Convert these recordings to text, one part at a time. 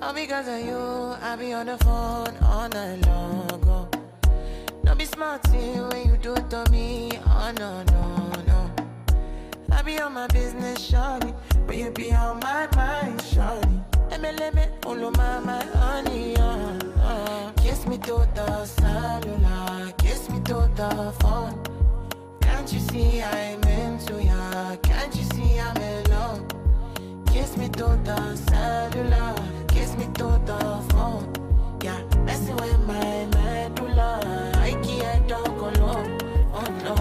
All because of you, I be on the phone all night long. Oh. Don't be smart when you do it to me. Oh no, no, no. I be on my business, shawty, but you be on my mind, shawty. Let me follow my honey, Kiss me to the cellular, kiss me to the phone. Can't you see I'm into ya? Can't you see I'm in love? Kiss me to the cellular, kiss me to the phone. Yeah, messing with my medulla. I can't talk alone. Oh no,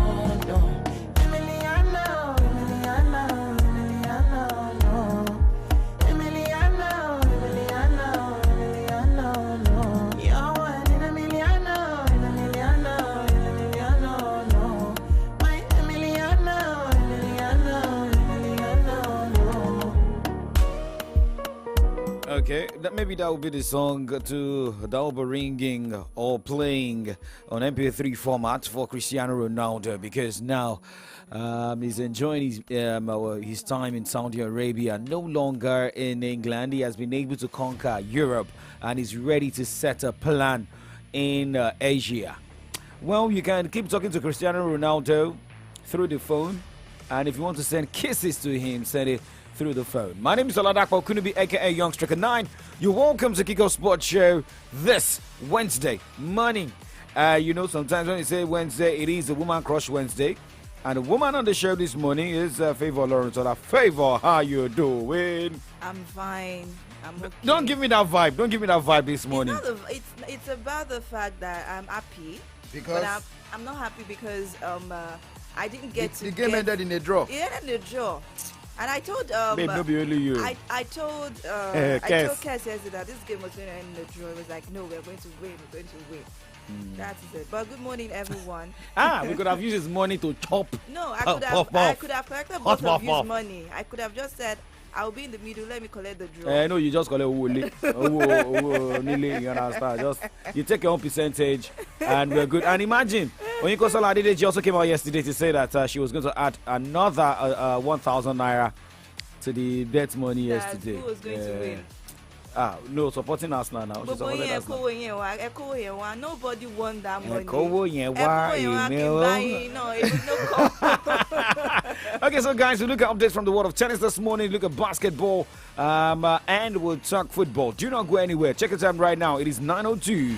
no. Emiliano, Emiliano, Emiliano, no. Emiliano, Emiliano, Emiliano, no. You're one in Emiliano, Emiliano, Emiliano, no. My Emiliano, Emiliano, Emiliano, no. Okay, maybe that will be the song that will be ringing or playing on MP3 format for Cristiano Ronaldo, because now he's enjoying his time in Saudi Arabia, no longer in England. He has been able to conquer Europe and is ready to set a plan in Asia. Well, you can keep talking to Cristiano Ronaldo through the phone, and if you want to send kisses to him, send it through the phone. My name is Oladapo Kunubi, aka Young Striker 9. You're welcome to Kiko Sports Show this Wednesday morning. Sometimes when you say Wednesday, it is a Woman Crush Wednesday. And the woman on the show this morning is Favor Lawrence. Favor, how you doing? I'm fine. I'm okay. Don't give me that vibe. Don't give me that vibe this morning. It's about the fact that I'm happy. Because but I'm not happy because I didn't get the game ended in a draw. It ended in a draw. And I told Babe, no be only you. I told Kes yesterday that this game was going to end in a draw. It was like, no, we're going to win. We're going to win. That is it. But good morning, everyone. We could have used his money to chop. No, I could have collected both of his money. I could have just said, I'll be in the middle. Let me collect the draw. No, you just call it Wole. You understand? Just you take your own percentage, and we're good. And imagine Onyinkosola Adedeji also came out yesterday to say that she was going to add another 1,000 naira to the bet money yesterday. Who was going to win? No, supporting us now. Nobody won that money. Okay, so guys, we look at updates from the world of tennis this morning. Look at basketball, and we'll talk football. Do not go anywhere. Check the time right now. It is 9:02.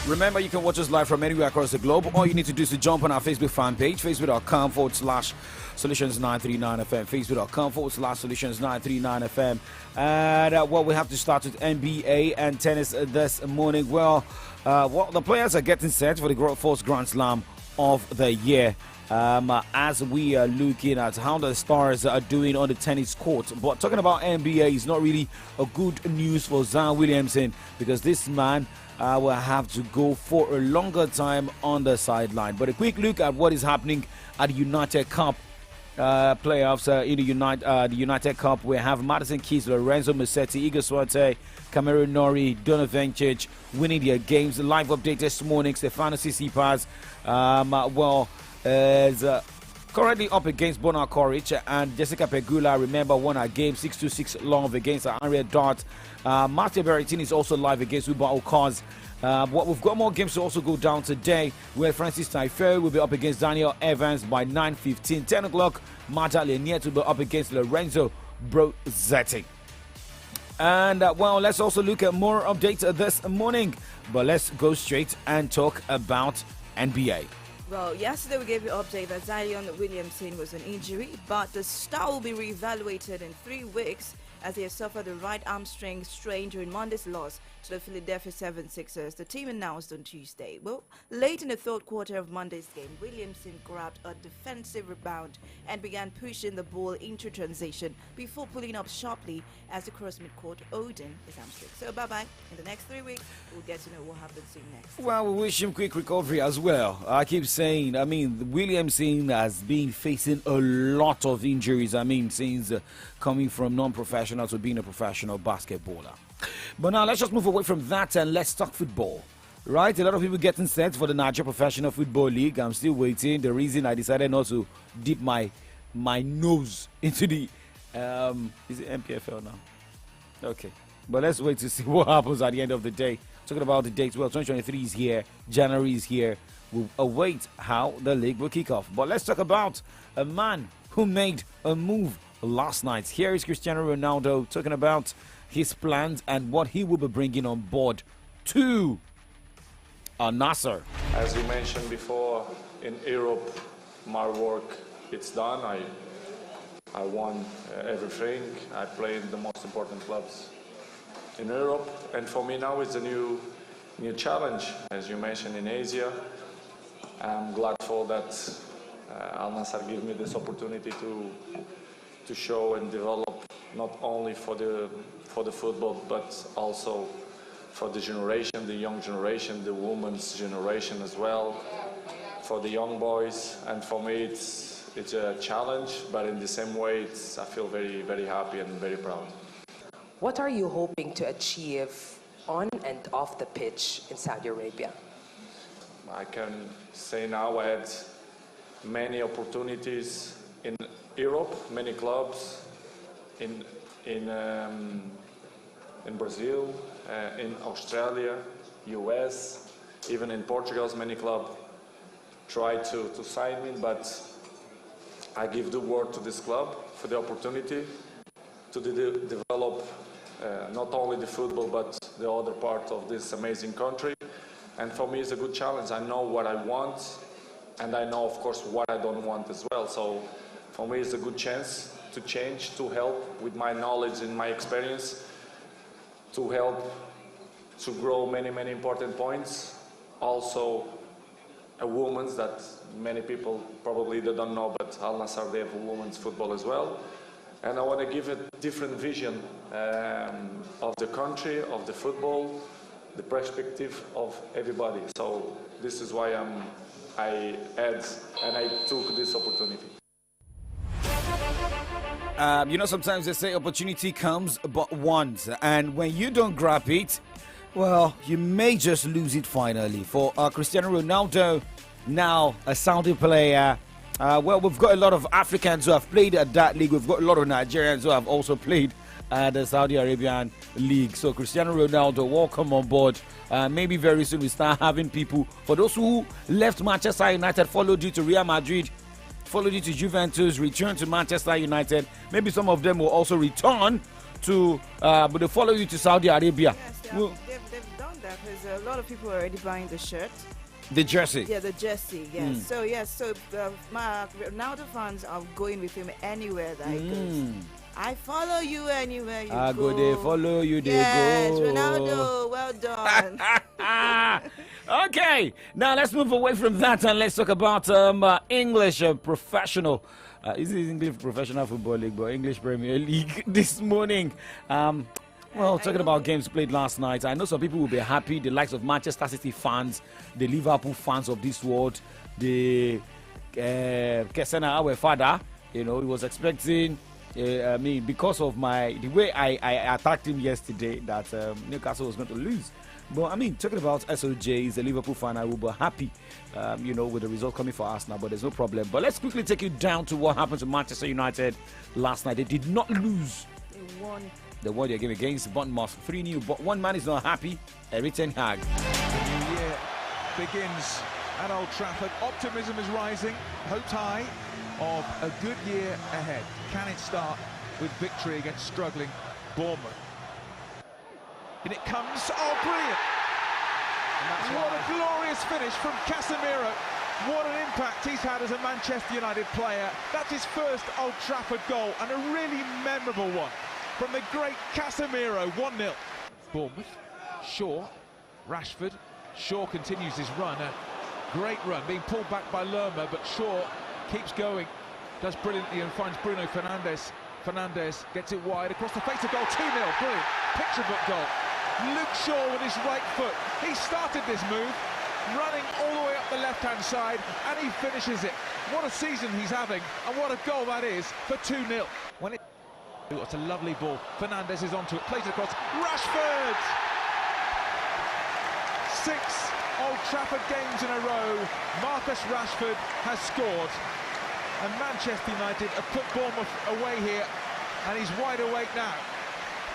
Remember, you can watch us live from anywhere across the globe. All you need to do is to jump on our Facebook fan page, facebook.com/Solutions939FM, facebook.com/Solutions939FM. And what we have to start with NBA and tennis this morning. Well, the players are getting set for the first Grand Slam of the year. As we are looking at how the stars are doing on the tennis court. But talking about NBA is not really a good news for Zion Williamson, because this man will have to go for a longer time on the sideline. But a quick look at what is happening at the United Cup playoffs in the United Cup. We have Madison Keys, Lorenzo Musetti, Igor Swiatek, Cameron Norrie, Donovan Vencic winning their games. Live update this morning. Stefanos Tsitsipas is currently up against Bonar Koric, and Jessica Pegula, remember, won her game 6-2-6 love against Henriette Dart. Marta Berrettini is also live against Uba Okaz. We've got more games to also go down today, where Francis Taifeo will be up against Daniel Evans by 9:15. 10 o'clock, Marta Lenier will be up against Lorenzo Brozetti. And let's also look at more updates this morning. But let's go straight and talk about NBA. Well, yesterday we gave you an update that Zion Williamson was an injury, but the star will be reevaluated in 3 weeks as he has suffered a right hamstring strain during Monday's loss to the Philadelphia 76ers, the team announced on Tuesday. Well, late in the third quarter of Monday's game, Williamson grabbed a defensive rebound and began pushing the ball into transition before pulling up sharply as the cross midcourt owed him his hamstring. So bye-bye. In the next 3 weeks, we'll get to know what happens to him next. Well, we wish him quick recovery as well. I keep saying, Williamson has been facing a lot of injuries. Since coming from non-professional to being a professional basketballer. But now let's just move away from that and let's talk football. Right? A lot of people getting set for the Nigeria Professional Football League. I'm still waiting. The reason I decided not to dip my nose into the is it MPFL now? Okay. But let's wait to see what happens at the end of the day. Talking about the dates, well, 2023 is here, January is here. We'll await how the league will kick off. But let's talk about a man who made a move last night. Here is Cristiano Ronaldo talking about his plans and what he will be bringing on board to Al Nassr. As you mentioned before, in Europe, my work, it's done. I won everything. I played in the most important clubs in Europe. And for me now, it's a new challenge, as you mentioned, in Asia. I'm glad for that Al Nassr gave me this opportunity to show and develop not only for the football, but also for the generation, the young generation, the women's generation as well, for the young boys. And for me, it's a challenge, but in the same way, I feel very, very happy and very proud. What are you hoping to achieve on and off the pitch in Saudi Arabia? I can say now I had many opportunities in Europe, many clubs, in Brazil, in Australia, US, even in Portugal, many clubs tried to sign me, but I give the word to this club for the opportunity to develop not only the football, but the other part of this amazing country. And for me, it's a good challenge. I know what I want, and I know, of course, what I don't want as well. So for me, it's a good chance to change, to help with my knowledge and my experience, to help to grow many, many important points. Also, a women's that many people probably they don't know, but Al Nassr, they have a women's football as well. And I want to give a different vision of the country, of the football, the perspective of everybody. So this is why I took this opportunity. Sometimes they say opportunity comes but once, and when you don't grab it, well, you may just lose it finally. For Cristiano Ronaldo, now a Saudi player, we've got a lot of Africans who have played at that league. We've got a lot of Nigerians who have also played at the Saudi Arabian league. So Cristiano Ronaldo, welcome on board. Maybe very soon we start having people, for those who left Manchester United, followed you to Real Madrid, followed you to Juventus, returned to Manchester United. Maybe some of them will also return to, but they follow you to Saudi Arabia. Yes, they've done that because a lot of people are already buying the shirt. The jersey. Yeah, the jersey, yes. So my Ronaldo fans are going with him anywhere that he goes. I follow you anywhere you go. I go, they follow you, they yes, go. Ronaldo, well done. Okay, now let's move away from that and let's talk about English professional. Is it English Professional Football League, but English Premier League this morning? Talking about games played last night, I know some people will be happy. The likes of Manchester City fans, the Liverpool fans of this world, the Kesena, our father, he was expecting. Because of the way I attacked him yesterday, that Newcastle was going to lose. But talking about SOJ, he's a Liverpool fan. I will be happy, with the result coming for Arsenal. But there's no problem. But let's quickly take you down to what happened to Manchester United last night. They did not lose. They won. They won their game against Bournemouth 3-0. But one man is not happy. Erik ten Hag. The new year begins at Old Trafford. Optimism is rising. Hopes high of a good year ahead. Can it start with victory against struggling Bournemouth? And it comes, brilliant! What a glorious finish from Casemiro. What an impact he's had as a Manchester United player. That's his first Old Trafford goal, and a really memorable one. from the great Casemiro, 1-0. Bournemouth, Shaw, Rashford. Shaw continues his run, a great run, being pulled back by Lerma, but Shaw keeps going, does brilliantly and finds Bruno Fernandes. Fernandes gets it wide across the face of goal, 2-0, brilliant, picture book goal. Luke Shaw with his right foot, he started this move, running all the way up the left-hand side, and he finishes it. What a season he's having, and what a goal that is for 2-0. It's a lovely ball, Fernandes is onto it, plays it across, Rashford! 6 Old Trafford games in a row, Marcus Rashford has scored, and Manchester United have put Bournemouth away here, and he's wide awake now.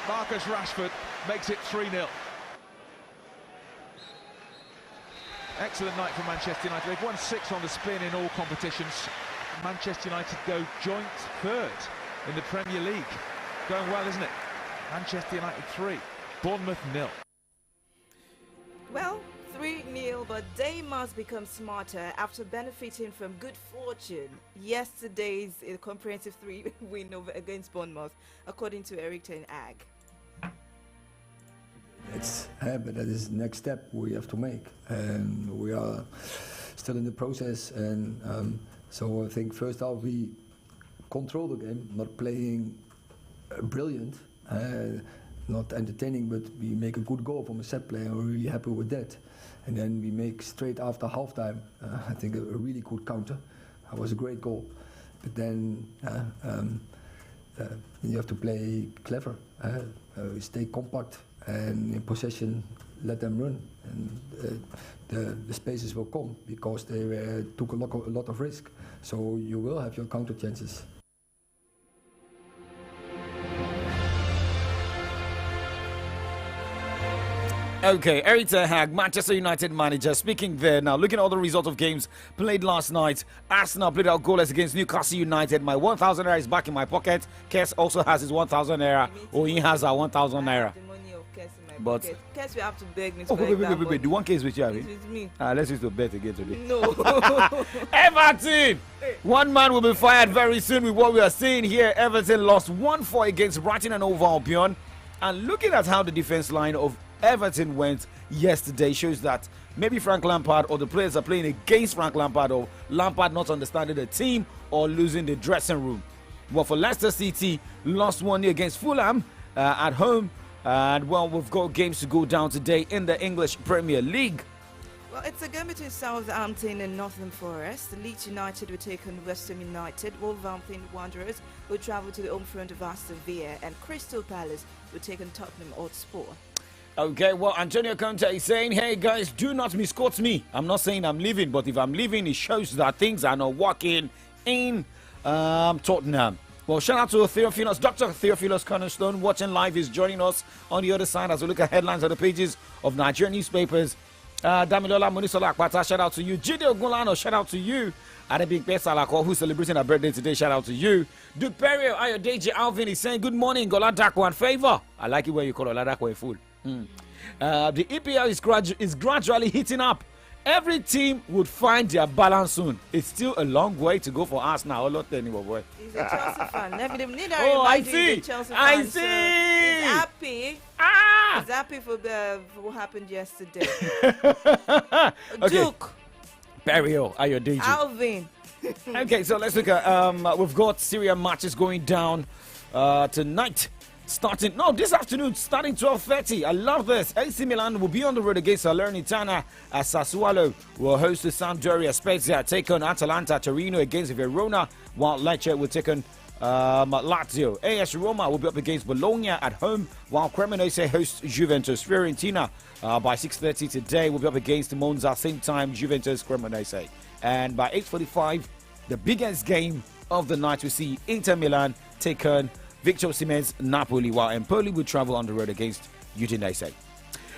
Marcus Rashford makes it 3-0. Excellent night for Manchester United. They've won 6 on the spin in all competitions. Manchester United go joint 3rd in the Premier League. Going well, isn't it? Manchester United 3, Bournemouth 0. Well, 3-0, but they must become smarter after benefiting from good fortune. Yesterday's comprehensive 3-win over against Bournemouth, according to Eric Ten Hag. But that is the next step we have to make, and we are still in the process. And so I think first half we control the game, not playing brilliant, not entertaining, but we make a good goal from a set play, and we're really happy with that. And then we make straight after halftime, I think a really good counter. It was a great goal, but then you have to play clever, stay compact, and in possession let them run, and the spaces will come because they took a lot of risk. So you will have your counter chances. Okay, Eric Ten Hag, Manchester United manager, speaking there. Now, looking at all the results of games played last night, Arsenal played out goalless against Newcastle United. My 1,000 naira is back in my pocket. Kes also has his 1,000 naira. Oyin has our 1,000 naira. The money of Kes in my But pocket. Kes, we have to beg me to wait. The one case with you, It's with me. let's use to bet again today. No. Everton! One man will be fired very soon with what we are seeing here. Everton lost 1-4 against Brighton and Hove Albion. And looking at how the defense line of Everton went yesterday shows that maybe Frank Lampard or the players are playing against Frank Lampard, or Lampard not understanding the team or losing the dressing room. Well, for Leicester City, lost 1-0 against Fulham at home. And well, we've got games to go down today in the English Premier League. Well, it's a game between Southampton and Nottingham Forest. Leeds United will take on West Ham United. Wolverhampton Wanderers will travel to the home front of Aston Villa, and Crystal Palace will take on Tottenham Hotspur. Okay, well, Antonio Conte is saying, hey guys, do not misquote me. I'm not saying I'm leaving, but if I'm leaving, it shows that things are not working in Tottenham. Well, shout out to Theophilus, Dr. Theophilus Cornerstone, watching live. Is joining us on the other side as we look at headlines on the pages of Nigerian newspapers. Damilola Munisola Akpata, shout out to you. Jide Ogunlano, shout out to you. Adebimpe Salako, who's celebrating her birthday today, shout out to you. Duke Perry, Ayodeji Alvin is saying, good morning, Goladako and favor. I like it when you call Oladako a fool. The EPL is gradually heating up. Every team would find their balance soon. It's still a long way to go for us now. Boy. He's a Chelsea fan. Oh, I see. I see. So he's happy. He's happy for what happened yesterday. Okay. Duke. Barrio, Ayodeji. Alvin. Okay, so let's look at we've got Syria matches going down tonight. This afternoon, starting 12:30. I love this. AC Milan will be on the road against Salernitana as Sassuolo will host the Sampdoria. Spezia take on Atalanta. Torino against Verona, while Lecce will take on Lazio. AS Roma will be up against Bologna at home, while Cremonese hosts Juventus. Fiorentina by 6:30 today will be up against Monza. Same time, Juventus, Cremonese. And by 8:45, the biggest game of the night, we see Inter Milan take on Victor Osimhen's Napoli, while Empoli will travel on the road against Udinese.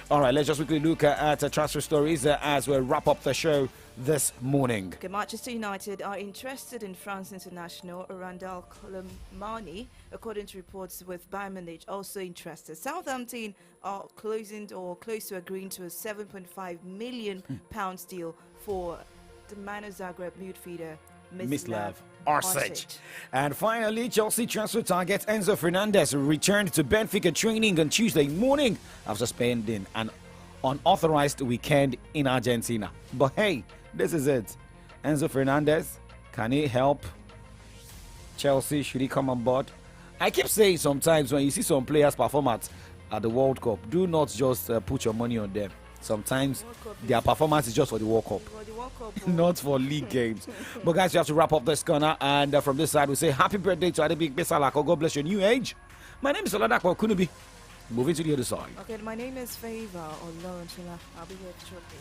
All right, let's just quickly look at transfer stories as we wrap up the show this morning. Okay, Manchester United are interested in France international Randal Colomani, according to reports, with Bayern Munich also interested. Southampton are close to agreeing to a £7.5 million deal for the Dinamo Zagreb midfielder Mislav Orsic. And finally, Chelsea transfer target Enzo Fernandez returned to Benfica training on Tuesday morning after spending an unauthorized weekend in Argentina. But hey, this is it. Enzo Fernandez, can he help Chelsea? Should he come on board? I keep saying sometimes when you see some players perform at the World Cup, do not just put your money on them. Sometimes their performance is just for the World Cup, not for league games. But guys, we have to wrap up this corner, and from this side we say happy birthday to Adebik Besalako. God bless your new age. My name is Oladapo Kunubi. Moving to the other side. Okay, my name is Favor Oloruntola. I'll be here shortly.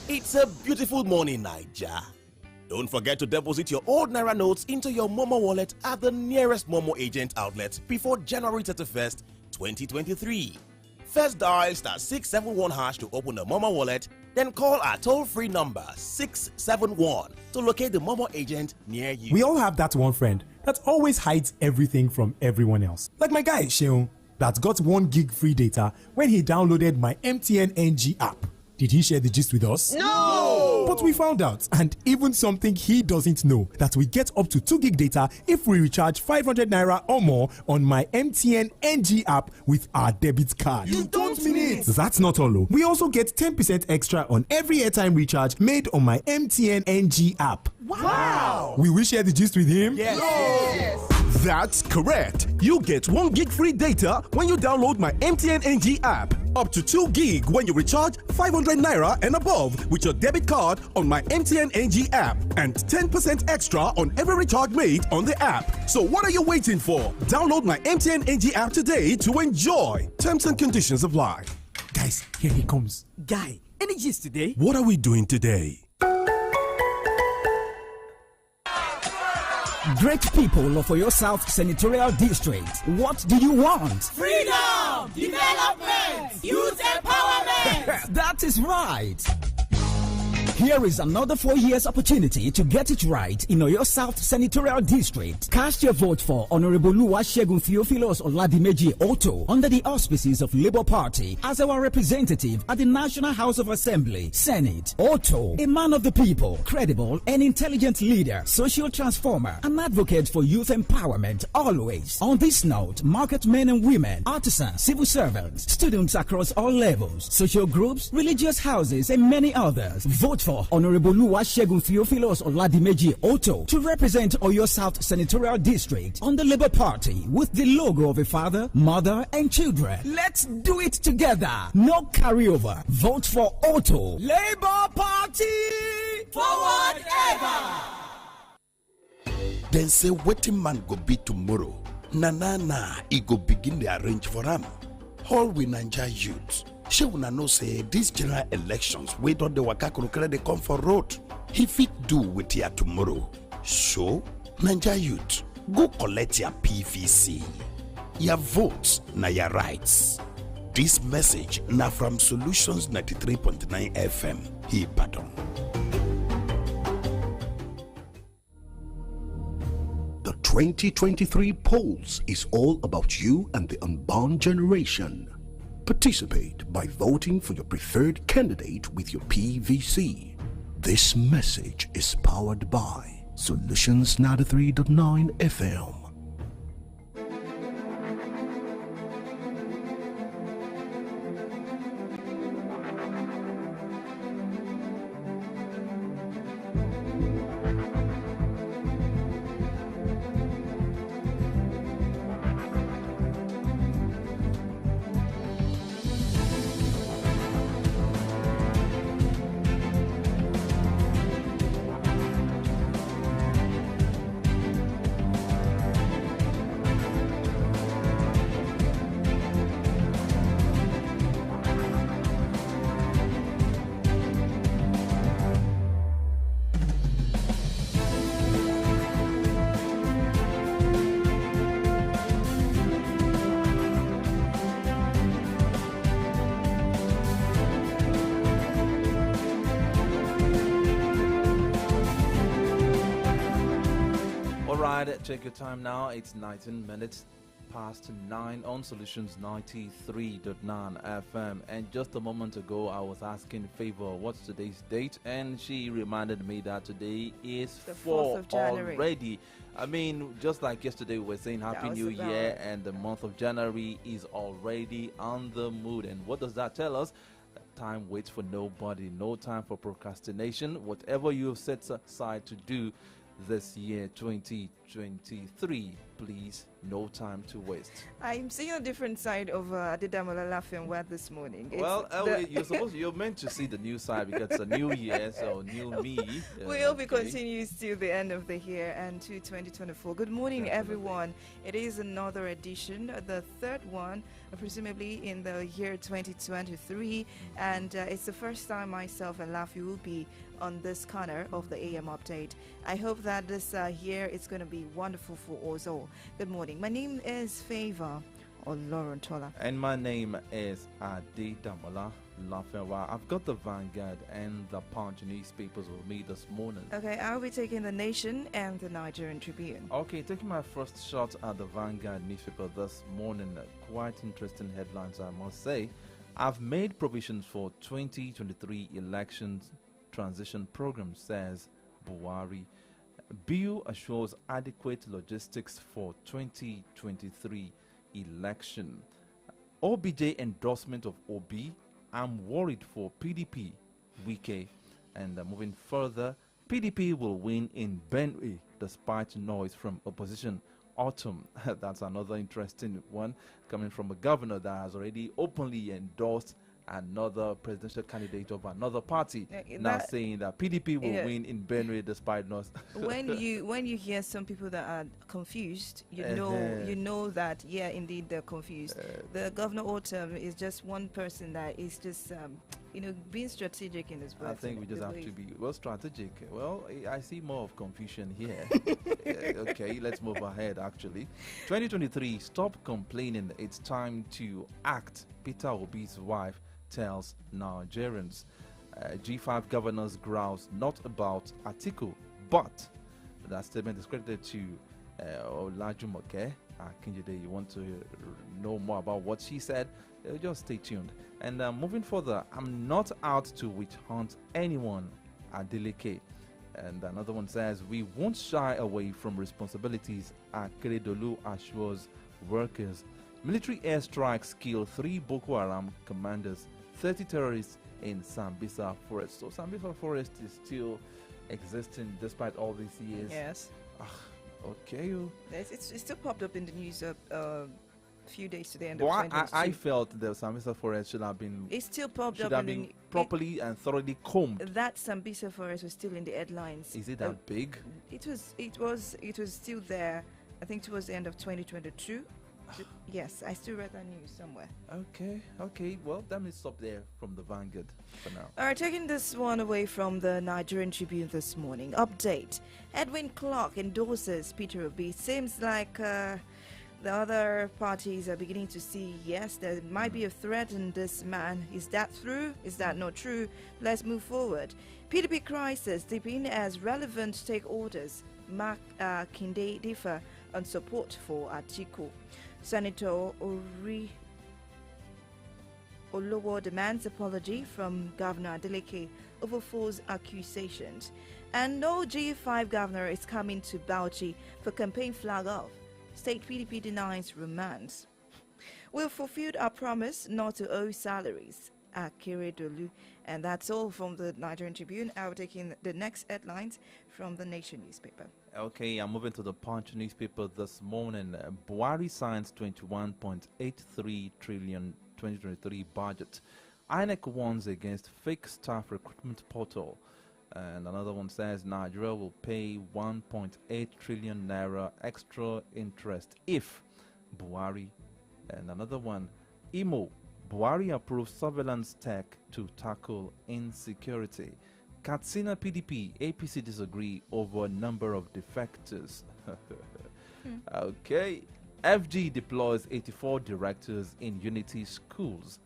It's a beautiful morning, Naija. Don't forget to deposit your old Naira notes into your Momo wallet at the nearest Momo agent outlet before January 31st, 2023. First dial *671# to open a Momo wallet, then call our toll-free number 671 to locate the Momo agent near you. We all have that one friend that always hides everything from everyone else. Like my guy, Sheon, that got 1 gig free data when he downloaded my MTN NG app. Did he share the gist with us? No! But we found out, and even something he doesn't know, that we get up to 2 gig data if we recharge 500 Naira or more on my MTN NG app with our debit card. You don't mean it! That's not all. We also get 10% extra on every airtime recharge made on my MTN NG app. Wow! Will we share the gist with him? Yes! That's correct. You get 1 gig free data when you download my MTN NG app. Up to 2 gig when you recharge 500 Naira and above with your debit card on my MTN NG app. And 10% extra on every recharge made on the app. So what are you waiting for? Download my MTN NG app today to enjoy. Terms and conditions apply. Guys, here he comes. Guy, any gist today? What are we doing today? Great people of Oyo South Senatorial District, what do you want? Freedom! Development! Youth empowerment! That is right! Here is another 4 years opportunity to get it right in Oyo South Senatorial District. Cast your vote for Honorable Oluwasegun Theophilos Oladimeji Otto under the auspices of Labour Party as our representative at the National House of Assembly, Senate. Otto, a man of the people, credible and intelligent leader, social transformer, an advocate for youth empowerment always. On this note, market men and women, artisans, civil servants, students across all levels, social groups, religious houses, and many others. Vote for Honorable Oluwasegun Theophilos Oladimeji Otto to represent Oyo South Senatorial District on the Labour Party with the logo of a father, mother, and children. Let's do it together. No carryover. Vote for Otto. Labour Party! Forward ever! Then say wetin man go be tomorrow. Na, he go begin the arrange for am. All we Naija youths. She una know say these general elections wey don dey waka kurukere dey come for road. He fit do with ya tomorrow. So, Naija youth, go collect your PVC. Your votes na your rights. This message na from Solutions 93.9 FM. Ibadan. The 2023 polls is all about you and the unborn generation. Participate by voting for your preferred candidate with your PVC. This message is powered by Solutions 93.9 FM. right, check your time now. It's 19 minutes past 9 on Solutions 93.9 FM. And just a moment ago, I was asking Favor what's today's date, and she reminded me that today is The 4 4th of January. already. I mean, just like yesterday, we were saying Happy was New about Year, it. and the month of January is already on the mood. And what does that tell us? Time waits for nobody, no time for procrastination. Whatever you have set aside to do this year 2023, please, no time to waste. I'm seeing a different side of Adedamola Lafenwa this morning. It's Well, the- you're meant to see the new side because it's a new year, so new me. We hope it okay. continues till the end of the year and to 2024. Good morning, everyone. It is another edition, the third one, presumably in the year 2023. And it's the first time myself and Lafi will be on this corner of the AM update. I hope that this year is going to be wonderful for us all. Good morning. My name is Favor Olorontola. And my name is Adedamola Lafenwa. I've got the Vanguard and the Punch newspapers with me this morning. Okay, I'll be taking the Nation and the Nigerian Tribune. Okay, taking my first shot at the Vanguard newspaper this morning. Quite interesting headlines, I must say. I've made provisions for 2023 elections transition program, says Buhari. Bill assures adequate logistics for 2023 election. OBJ endorsement of Obi. I'm worried for PDP. Wike. And moving further, PDP will win in Benue despite noise from opposition. Autumn. That's another interesting one coming from a governor that has already openly endorsed another presidential candidate of another party, now saying that PDP will win in Benue despite noise. when you hear some people that are confused, you know that indeed they're confused. The governor Autumn is just one person that is just being strategic in his work. I think we just have to be strategic. Well, I see more of confusion here. Okay, let's move ahead. Actually, 2023. Stop complaining. It's time to act. Peter Obi's wife tells Nigerians. G5 governors grouse not about Atiku, but that statement is credited to Olajumoke Akinjide. You want to know more about what she said? Just stay tuned. And moving further, I'm not out to witch hunt anyone, Adeleke. And another one says, we won't shy away from responsibilities. Akeredolu assures workers. Military airstrikes kill 3 Boko Haram commanders, 30 terrorists in Sambisa Forest. So Sambisa Forest is still existing despite all these years. Yes. Okay. It's still popped up in the news a few days to the end But of 2022. I felt the Sambisa Forest should have been It's still popped should up have in been properly and thoroughly combed. That Sambisa Forest was still in the headlines. Is it that big? It was still there. I think towards the end of 2022. Yes, I still read that news somewhere. Okay. Well, let me stop there from the Vanguard for now. All right, taking this one away from the Nigerian Tribune this morning. Update. Edwin Clark endorses Peter Obi. Seems like the other parties are beginning to see, yes, there might be a threat in this man. Is that true? Is that not true? Let's move forward. PDP crisis deepening as relevant stakeholders. Mark Kinde differ on support for Atiku. Senator Olowo demands apology from Governor Adeleke over false accusations. And no G5 governor is coming to Bauchi for campaign flag off. State PDP denies romance. We've fulfilled our promise not to owe salaries. Akeredolu. And that's all from the Nigerian Tribune. I'll take in the next headlines from the Nation newspaper. Okay, I'm moving to the Punch newspaper this morning. Buhari signs 21.83 trillion 2023 budget. INEC warns against fake staff recruitment portal. And another one says Nigeria will pay 1.8 trillion naira extra interest if Buhari. And another one, Imo. Buhari approves surveillance tech to tackle insecurity. Katsina PDP, APC disagree over a number of defectors. Okay. FG deploys 84 directors in Unity schools.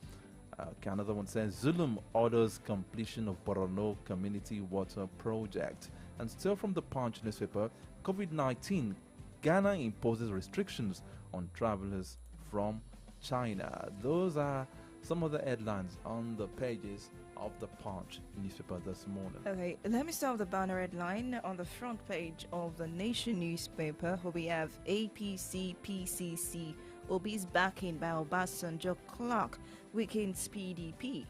Okay, another one says Zulum orders completion of Borono Community Water Project. And still from the Punch newspaper, COVID-19 Ghana imposes restrictions on travelers from China. Those are some of the headlines on the pages of the Punch newspaper this morning. Okay, let me start with the banner headline on the front page of the Nation newspaper, where we have APC PCC Obi's backing by Obasanjo Clark weakens PDP.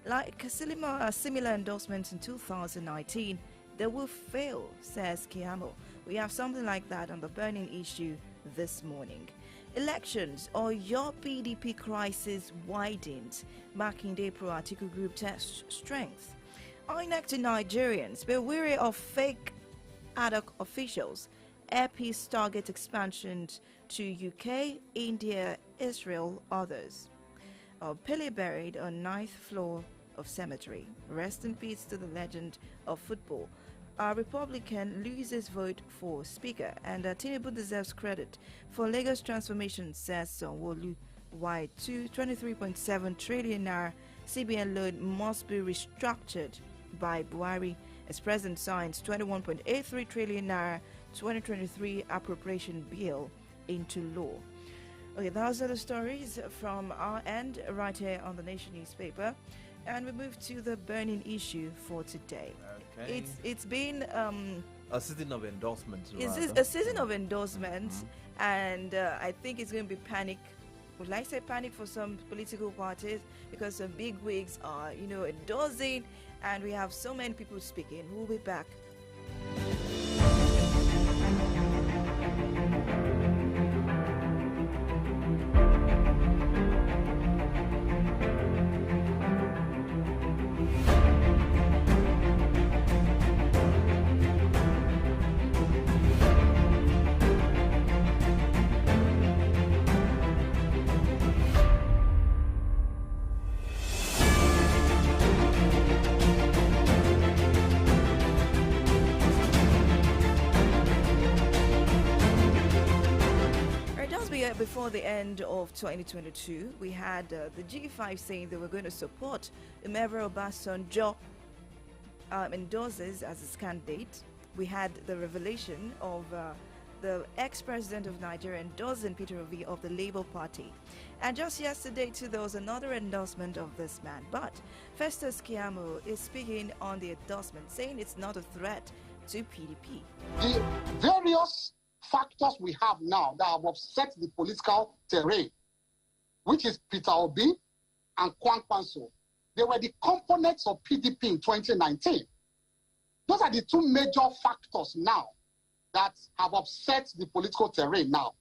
Like similar endorsements in 2019, they will fail, says Keyamo. We have something like that on the burning issue this morning. Elections or your PDP crisis widens. Makinde Pro Article Group tests strength. INEC to Nigerians, be wary of fake ad hoc officials. Airpeace target expansions to UK, India, Israel, others. Pele buried on 9th floor of cemetery. Rest in peace to the legend of football. A Republican loses vote for Speaker, and Tinubu deserves credit for Lagos transformation, says Sanwo-Olu. Why 23.7 trillion naira CBN loan must be restructured by Buhari as President signs 21.83 trillion naira 2023 appropriation bill into law. Okay, those are the stories from our end right here on the Nation newspaper, and we move to the burning issue for today. Okay. It's been a season of endorsements. It's a season of endorsements, and I think it's going to be panic. Would I say panic for some political parties, because some big wigs are, endorsing, and we have so many people speaking. We'll be back. Before the end of 2022, we had the G5 saying they were going to support Umebro Obasanjo endorses as his candidate. We had the revelation of the ex-president of Nigeria endorsing Peter Obi of the Labour Party. And just yesterday, too, there was another endorsement of this man. But Festus Keyamo is speaking on the endorsement, saying it's not a threat to PDP. The various factors we have now that have upset the political terrain, which is Peter Obi and Kwankwanso, they were the components of PDP in 2019. Those are the two major factors now that have upset the political terrain now.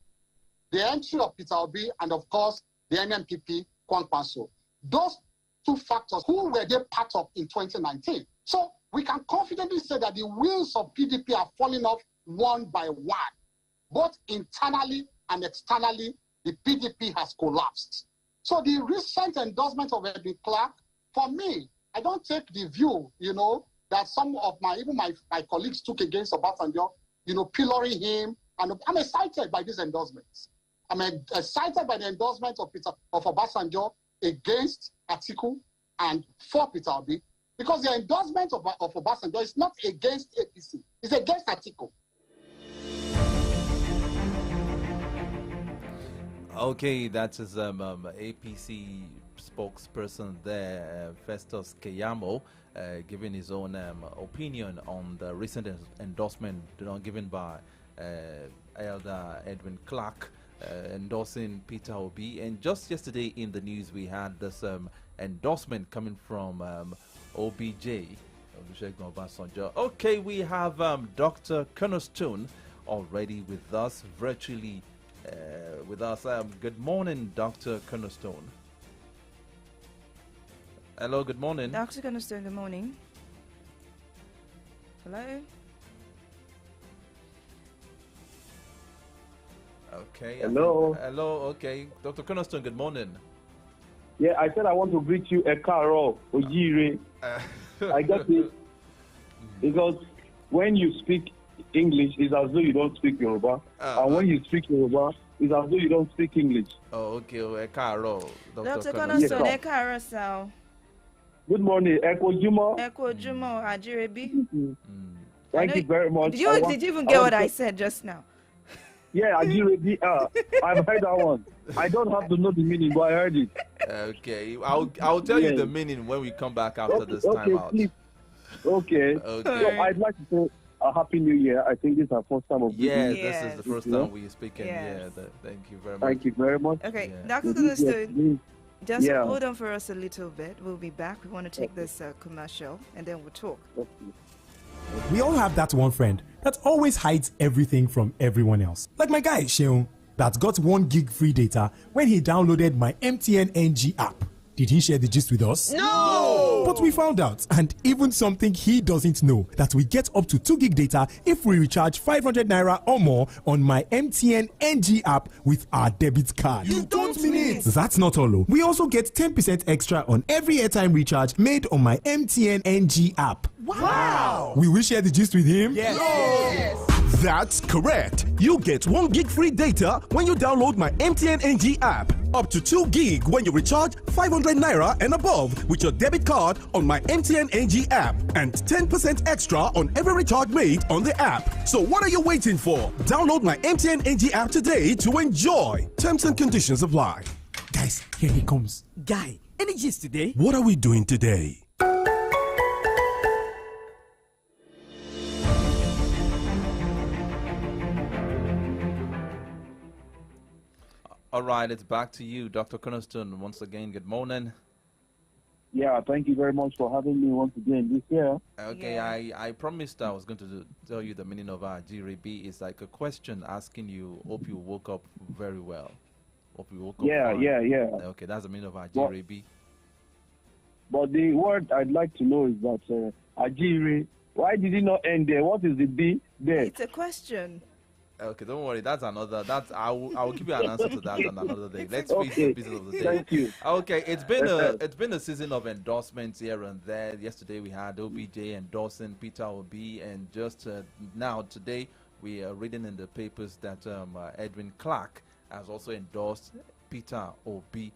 The entry of Peter Obi and, of course, the NNPP, Kwankwanso. Those two factors, who were they part of in 2019? So we can confidently say that the wheels of PDP are falling off one by one. Both internally and externally, the PDP has collapsed. So the recent endorsement of Edwin Clark, for me, I don't take the view, that some of my colleagues took against Obasanjo, pillorying him. And I'm excited by these endorsements. I'm excited by the endorsement of Obasanjo against Atiku and for Peter Obi, because the endorsement of Obasanjo is not against APC, it's against Atiku. Okay, that is APC spokesperson there, Festus Keyamo, giving his own opinion on the recent endorsement given by Elder Edwin Clark, endorsing Peter Obi. And just yesterday in the news, we had this endorsement coming from OBJ, Olusegun Obasanjo. Okay, we have Dr. Cornerstone already with us virtually. Good morning, Dr. Cornerstone. Hello, good morning. Dr. Cornerstone, good morning. Hello? Okay. Hello. Hello, okay. Dr. Cornerstone, good morning. Yeah, I said I want to greet you, Ekaro Ojire. I get it. Because when you speak English, it's as though you don't speak Yoruba. And when you speak Yoruba, it's as though you don't speak English. Oh, okay. Ekaro. Dr. Cornerstone, Ekaro, sir. Good morning, Eko Jumo. Eko Jumo, Ajirebi. Thank you very much. Did you even get what I said just now? Yeah, Ajire. I've heard that one. I don't have to know the meaning, but I heard it. Okay, I'll tell you the meaning when we come back after this time out. Please. Okay. So I'd like to say a happy new year. I think this is our first time of this is the first time we speak in here. Thank you very much. Thank you very much. Okay, Dr. Gunnison, just hold on for us a little bit. We'll be back. We want to take this commercial and then we'll talk. We all have that one friend that always hides everything from everyone else. Like my guy, Sheon, that got 1 gig free data when he downloaded my MTN NG app. Did he share the gist with us? No! But we found out, and even something he doesn't know, that we get up to 2 gig data if we recharge 500 naira or more on my MTN NG app with our debit card. You don't mean it! That's not all. We also get 10% extra on every airtime recharge made on my MTN NG app. Wow! Will we share the gist with him? Yes! That's correct. You get 1 gig free data when you download my MTN NG app. Up to 2 gig when you recharge 500 naira and above with your debit card on my MTN NG app. And 10% extra on every recharge made on the app. So what are you waiting for? Download my MTN NG app today to enjoy. Terms and conditions apply. Guys, here he comes. Guy, any gist today? What are we doing today? All right, it's back to you, Dr. Cornerstone. Once again, good morning. Yeah, thank you very much for having me once again this year. Okay, I promised I was going to tell you the meaning of Ajiribi. It's like a question asking you, hope you woke up very well. Hope you woke up fine. Yeah. Okay, that's the meaning of Ajiribi. But the word I'd like to know is that Ajiri, why did it not end there? What is the B there? It's a question. Okay, don't worry. That's another. I will give you an answer to that on another day. Let's face the business of the day. Thank you. Okay, it's been a season of endorsements here and there. Yesterday we had OBJ endorsing Peter Obi, and just now today we are reading in the papers that Edwin Clark has also endorsed Peter Obi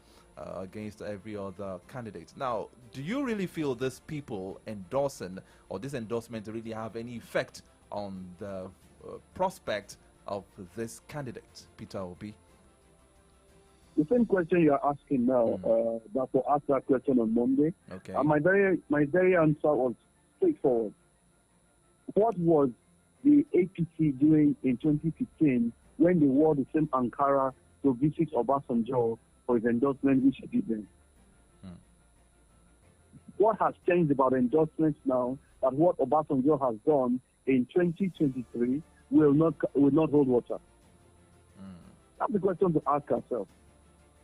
against every other candidate. Now, do you really feel these people endorsing or this endorsement really have any effect on the prospect of this candidate, Peter Obi? The same question you are asking now, that will ask that question on Monday. Okay. And my very answer was straightforward. What was the APC doing in 2015 when they wore the same Ankara to visit Obasanjo for his endorsement, which he did then? What has changed about endorsements now that what Obasanjo has done in 2023 will not hold water? That's the question to ask ourselves.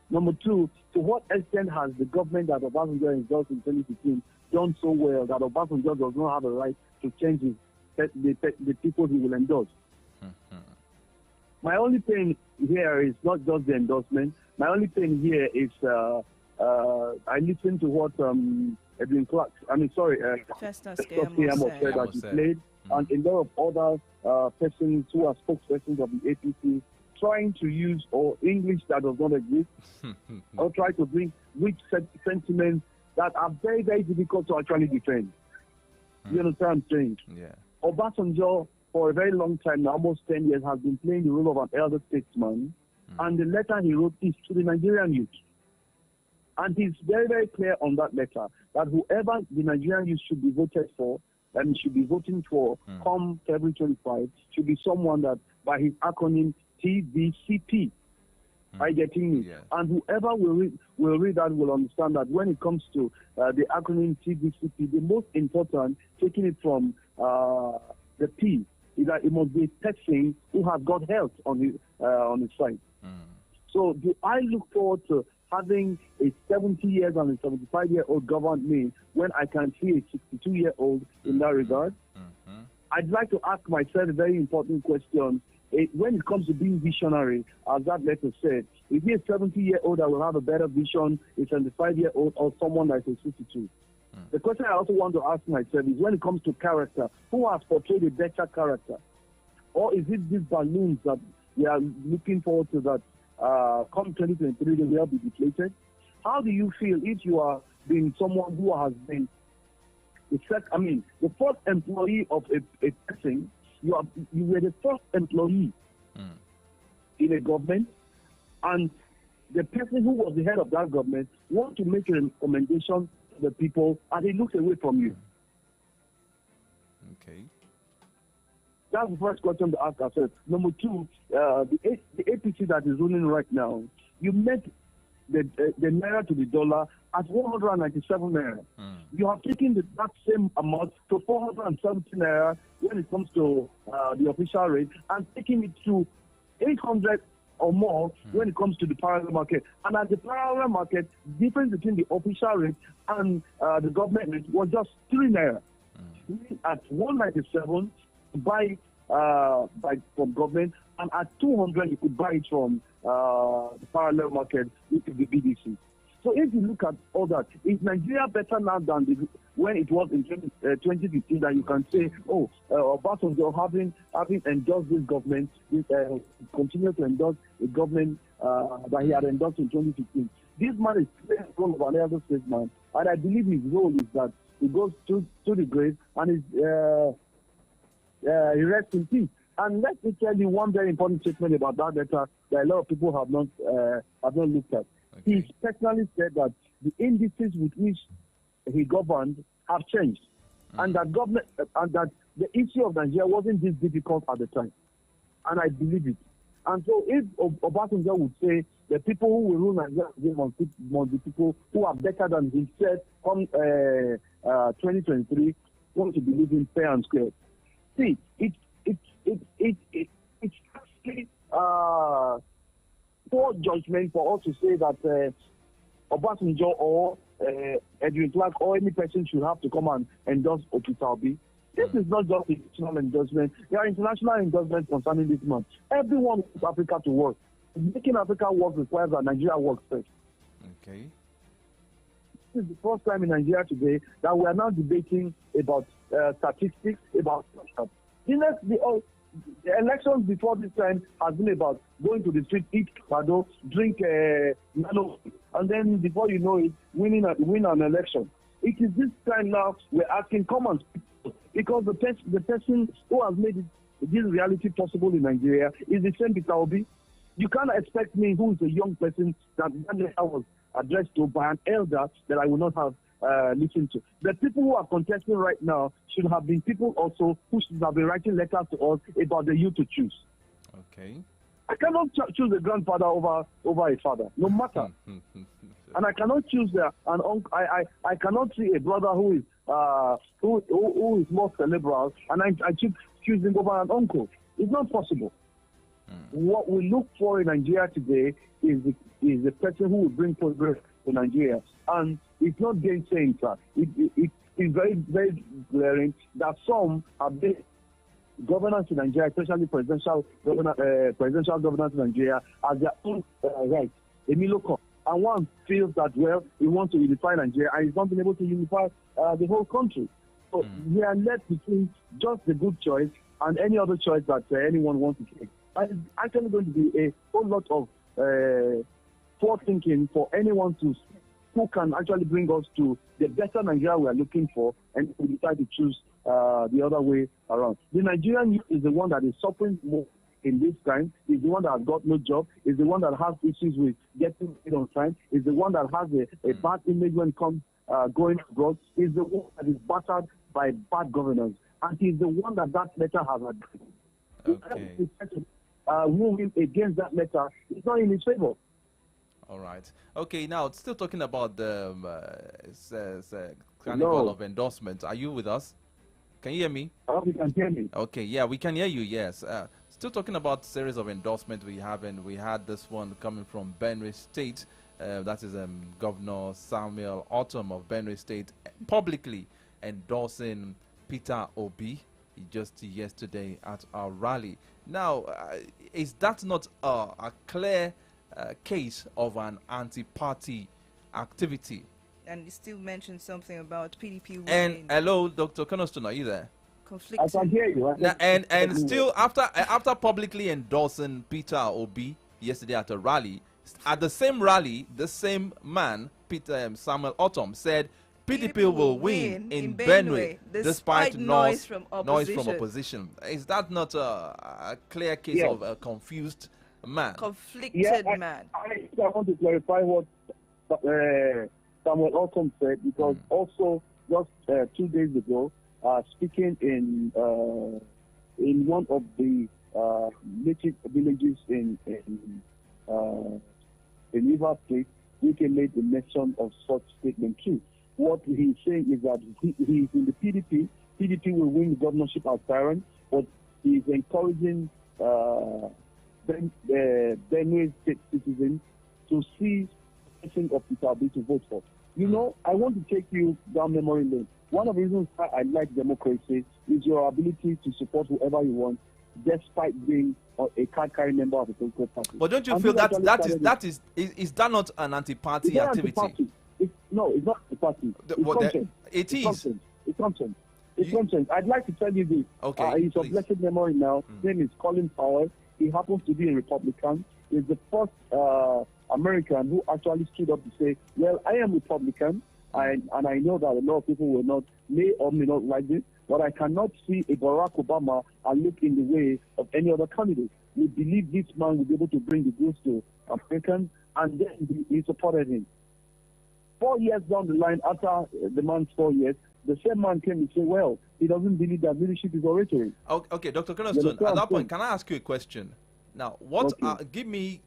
Number two, to what extent has the government that Obasanjo endorsed in 2015 done so well that Obasanjo does not have a right to change the people he will endorse? My only pain here is not just the endorsement. My only pain here is I listened to what Edwin Clark, Festus Keyamo said that he played, and a lot of other persons who are spokespersons of the APC trying to use English that does not exist, or try to bring weak sentiments that are very, very difficult to actually defend. You understand what I'm saying? Yeah. Obasanjo, for a very long time, almost 10 years, has been playing the role of an elder statesman, and the letter he wrote is to the Nigerian youth. And he's very, very clear on that letter that whoever the Nigerian youth should be voted for, and should be voting for come February 25, should be someone that, by his acronym, TVCP. Are you getting me? Yeah. And whoever will read that will understand that when it comes to the acronym TVCP, the most important, taking it from the P, is that it must be a person who has got health on his side. So do I look forward to having a 70 years and a 75-year-old govern me when I can see a 62-year-old in that regard? I'd like to ask myself a very important question. When it comes to being visionary, as that letter said, is he a 70-year-old that will have a better vision, a 75-year-old, or someone that is 62? The question I also want to ask myself is, when it comes to character, who has portrayed a better character? Or is it these balloons that we are looking forward to that come 2023 they will be deflated? How do you feel if you are being someone who has been the first employee of a person? You were the first employee in a government, and the person who was the head of that government wants to make a recommendation to the people, and he looks away from you. Okay. That's the first question to ask ourselves. Number two, the APC that is ruling right now, you met the naira to the dollar at 197 naira. You have taken that same amount to 470 naira when it comes to the official rate, and taking it to 800 or more when it comes to the parallel market. And at the parallel market, the difference between the official rate and the government rate was just 3 naira. At 197, buy from government, and at 200 you could buy it from the parallel market, which is the BDC. So if you look at all that, is Nigeria better now than when it was in 2015 that you can say, oh, Obasanjo having endorsed this government, continue to endorse a government that he had endorsed in 2015. This man is playing the role of an elder statesman, and I believe his role is that he goes to the grave and he rests in peace. And let me tell you one very important statement about that letter that a lot of people have not looked at. Okay. He personally said that the indices with which he governed have changed, and that the issue of Nigeria wasn't this difficult at the time. And I believe it. And so if Obasanjo would say the people who will rule Nigeria must be people who are better than himself come 2023, want to believe in fair and square. See, it's actually poor judgment for us to say that Obasanjo or Edwin Clark or any person should have to come and endorse Okitaobi. This is not just a national endorsement. There are international endorsements concerning this man. Everyone wants Africa to work. Making Africa work requires that Nigeria works first. Okay. This is the first time in Nigeria today that we are now debating about statistics, about the elections before this time has been about going to the street, eat pado, drink nano, and then before you know it, win an election. It is this time now we're asking common people, because the person who has made this reality possible in Nigeria is the same Peter Obi. You can't expect me, who is a young person, that I was addressed to by an elder that I will not have listened to. The people who are contesting right now should have been people also who should have been writing letters to us about the youth to choose. Okay. I cannot choose a grandfather over a father, no matter. And I cannot choose an uncle. I cannot see a brother who is more cerebral, and I choose him over an uncle. It's not possible. What we look for in Nigeria today is the person who will bring progress to Nigeria. And it's not gainsaying, sir. It is very, very glaring that some have been governance in Nigeria, especially presidential governance in Nigeria, as their own right. Emilio, and one feels that, well, he wants to unify Nigeria, and he's not been able to unify the whole country. So we are left between just the good choice and any other choice that anyone wants to take. And it's actually going to be a whole lot of forward-thinking for anyone who can actually bring us to the better Nigeria we are looking for, and we decide to choose the other way around. The Nigerian youth is the one that is suffering more in this time, is the one that has got no job, is the one that has issues with getting paid on time, is the one that has a bad image when it comes going abroad, is the one that is battered by bad governance, and is the one that letter has addressed. Okay. Moving against that letter is not in his favor. All right. Okay, now still talking about the carnival of endorsement. Are you with us? Can you hear me? Oh, you can hear me. Okay, yeah, we can hear you, yes. Still talking about series of endorsements we have, and we had this one coming from Benue State. That is Governor Samuel Ortom of Benue State publicly endorsing Peter Obi just yesterday at our rally. Now, is that not a clear case of an anti-party activity? And you still mentioned something about PDP winning. And hello, Dr. Conoston, are you there? I can hear you. And still, after publicly endorsing Peter Obi yesterday at a rally, at the same rally, the same man, Samuel Ortom, said PDP will win in Benue despite noise from opposition. Is that not a clear case of a confused man. Conflicted man. I want to clarify what Samuel Ortom said, because also just 2 days ago, speaking in one of the native villages in Rivers State, we can make the mention of such statement too. What he's saying is that he's in the PDP. PDP will win the governorship as tyrant, but he's encouraging Benue State citizens to see the person of Peter Obi to vote for. You know, I want to take you down memory lane. One of the reasons why I like democracy is your ability to support whoever you want, despite being a card-carrying member of a political party. But don't you feel that is that not an anti-party activity? No, it's not a party. It's consent. It's consent. I'd like to tell you this. Okay, he's of blessed memory now. His name is Colin Powell. He happens to be a Republican. He's the first American who actually stood up to say, well, I am Republican, and I know that a lot of people may or may not like this, but I cannot see a Barack Obama and look in the way of any other candidate. We believe this man will be able to bring the goods to Americans, and then he supported him. 4 years down the line, after the man's 4 years, the same man came and said, well, he doesn't believe that leadership is oratory. Okay, Dr. Cornerstone, at that point, can I ask you a question? Now, give me,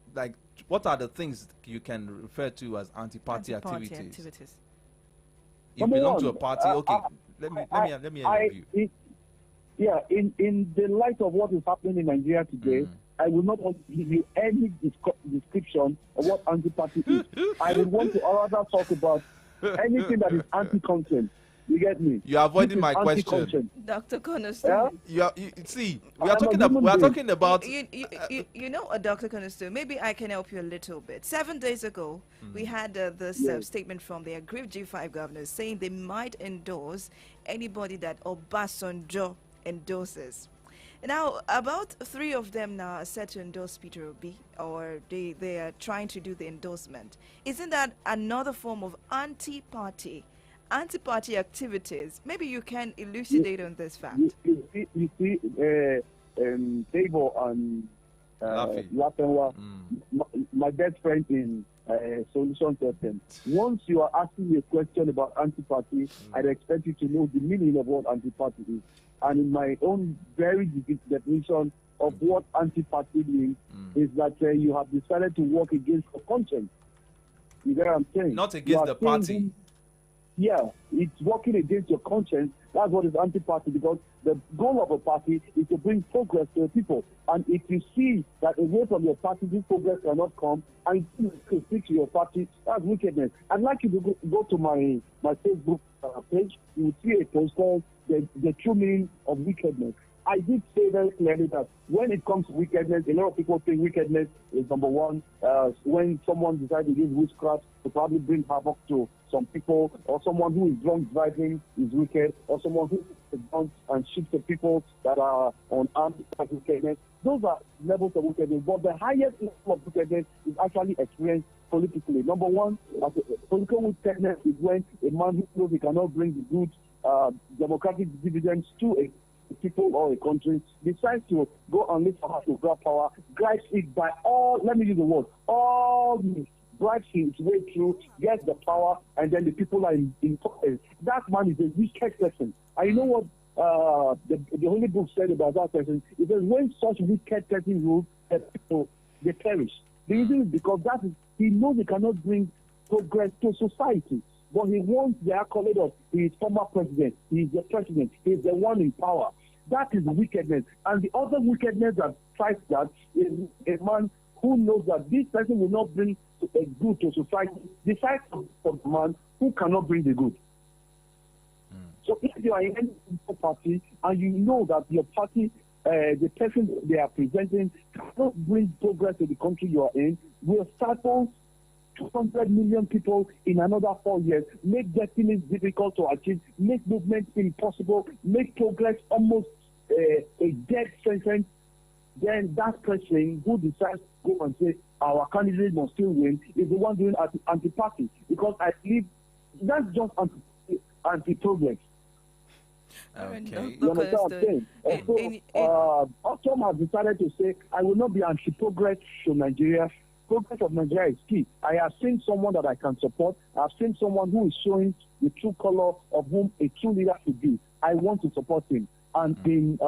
what are the things you can refer to as anti-party activities? You belong to a party, okay. Let me hear you. In the light of what is happening in Nigeria today, I will not want to give you any description of what anti-party is. I would want to rather talk about anything that is anti-consent. You get me? You are avoiding my question. Dr. Cornerstone. Yeah? We are talking about... You know, Dr. Cornerstone, maybe I can help you a little bit. 7 days ago, we had this statement from the aggrieved G5 governors saying they might endorse anybody that Obasanjo endorses. Now, about 3 of them now are set to endorse Peter Obi, or they are trying to do the endorsement. Isn't that another form of anti-party activities? Maybe you can elucidate on this fact. You see, Davo and Lafenwa, my best friend in Solution System. Once you are asking a question about anti-party, I'd expect you to know the meaning of what anti-party is. And in my own very definition of what anti-party means is that you have decided to work against your conscience. You get what I'm saying? Not against the party. It's working against your conscience. That's what is anti-party, because the goal of a party is to bring progress to the people. And if you see that away from your party, this progress cannot come, and you stick to your party, that's wickedness. I'd like you to go to my Facebook page. You will see a post called the True Meaning of Wickedness. I did say very clearly that when it comes to wickedness, a lot of people think wickedness is number one, when someone decides to use witchcraft to probably bring havoc to some people, or someone who is drunk driving is wicked, or someone who is drunk and shoots the people that are unarmed by wickedness. Those are levels of wickedness. But the highest level of wickedness is actually experienced politically. Number one, political wickedness is when a man who knows he cannot bring the good democratic dividends to a people or a country decides to go and look for how to grab power, grabs it by all, let me use the word, all means, bribes his way through, gets the power, and then the people are in power. That man is a wicked person. And you know what the Holy Book said about that person? It says when such wicked person rules, people, they perish. The reason is because he knows he cannot bring progress to society. But he wants the accolade of his former president. He's the president. He's the one in power. That is wickedness. And the other wickedness that strikes that is a man who knows that this person will not bring a good to society. Decides for the man who cannot bring the good. So if you are in any party and you know that your party, the person they are presenting cannot bring progress to the country you are in, will stifle 200 million people in another 4 years, make destinies difficult to achieve, make movement impossible, make progress almost a dead sentence, then that person who decides to go and say our candidate must still win is the one doing anti-party. Because I believe that's just anti-progress. Okay. You understand what I'm saying? So, Otom has decided to say, I will not be anti-progress to Nigeria. Progress of Nigeria is key. I have seen someone that I can support. I have seen someone who is showing the true color of whom a true leader should be. I want to support him. And in